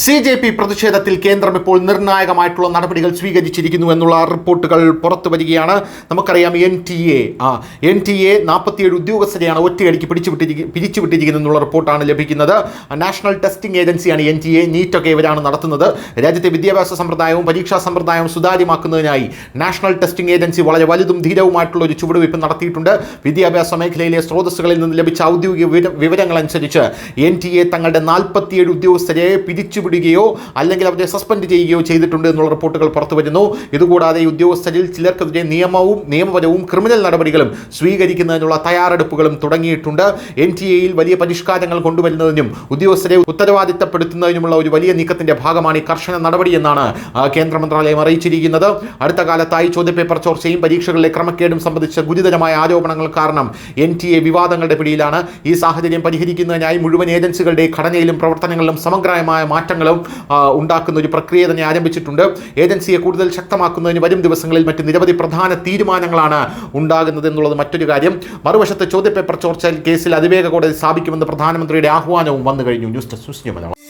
CJP പ്രതിഷേധത്തിൽ കേന്ദ്രം ഇപ്പോൾ നിർണായകമായിട്ടുള്ള നടപടികൾ സ്വീകരിച്ചിരിക്കുന്നു എന്നുള്ള റിപ്പോർട്ടുകൾ പുറത്തു വരികയാണ്. നമുക്കറിയാം NTA 47 ഉദ്യോഗസ്ഥരെയാണ് ഒറ്റയടിക്ക് പിരിച്ചുവിട്ടിരിക്കുന്നത് എന്നുള്ള റിപ്പോർട്ടാണ് ലഭിക്കുന്നത്. നാഷണൽ ടെസ്റ്റിംഗ് ഏജൻസിയാണ് NTA. നീറ്റൊക്കെ ഇവരാണ് നടത്തുന്നത്. രാജ്യത്തെ വിദ്യാഭ്യാസ സമ്പ്രദായവും പരീക്ഷാ സമ്പ്രദായവും സുതാര്യമാക്കുന്നതിനായി നാഷണൽ ടെസ്റ്റിംഗ് ഏജൻസി വളരെ വലുതും ധീരവുമായിട്ടുള്ള ഒരു ചുവടുവയ്പ് നടത്തിയിട്ടുണ്ട്. വിദ്യാഭ്യാസ മേഖലയിലെ സ്രോതസ്സുകളിൽ നിന്ന് ലഭിച്ച ഔദ്യോഗിക വിവരങ്ങളനുസരിച്ച് NTA തങ്ങളുടെ 47 ഉദ്യോഗസ്ഥരെ പിരിച്ചുവിടുകയോ അല്ലെങ്കിൽ അവരെ സസ്പെൻഡ് ചെയ്യുകയോ ചെയ്തിട്ടുണ്ട് എന്നുള്ള റിപ്പോർട്ടുകൾ പുറത്തു വരുന്നു. ഇതുകൂടാതെ ഈ ഉദ്യോഗസ്ഥരിൽ ചിലർക്കെതിരെ നിയമപരവും ക്രിമിനൽ നടപടികളും സ്വീകരിക്കുന്നതിനുള്ള തയ്യാറെടുപ്പുകളും തുടങ്ങിയിട്ടുണ്ട്. NTA-യിൽ വലിയ പരിഷ്കാരങ്ങൾ കൊണ്ടുവരുന്നതിനും ഉദ്യോഗസ്ഥരെ ഉത്തരവാദിത്തപ്പെടുത്തുന്നതിനുമുള്ള ഒരു വലിയ നീക്കത്തിന്റെ ഭാഗമാണ് ഈ കർശന നടപടി എന്നാണ് കേന്ദ്ര മന്ത്രാലയം അറിയിച്ചിരിക്കുന്നത്. അടുത്ത കാലത്തായി ചോദ്യപേപ്പർ ചോർച്ചയും പരീക്ഷകളിലെ ക്രമക്കേടും സംബന്ധിച്ച ഗുരുതരമായ ആരോപണങ്ങൾ കാരണം NTA വിവാദങ്ങളുടെ പിടിയിലാണ്. ഈ സാഹചര്യം പരിഹരിക്കുന്നതിനായി മുഴുവൻ ഏജൻസികളുടെ ഘടനയിലും പ്രവർത്തനങ്ങളിലും സമഗ്രമായ മാറ്റങ്ങളും ഉണ്ടാക്കുന്ന ഒരു പ്രക്രിയ തന്നെ ആരംഭിച്ചിട്ടുണ്ട്. ഏജൻസിയെ കൂടുതൽ ശക്തമാക്കുന്നതിന് വരും ദിവസങ്ങളിൽ മറ്റ് നിരവധി പ്രധാന തീരുമാനങ്ങളാണ് ഉണ്ടാകുന്നത് എന്നുള്ളത് മറ്റൊരു കാര്യം. മറുവശത്ത് ചോദ്യപേപ്പർ ചോർച്ച കേസിൽ അതിവേഗ കോടതി സ്ഥാപിക്കുമെന്ന് പ്രധാനമന്ത്രിയുടെ ആഹ്വാനവും വന്നു കഴിഞ്ഞു. News desk.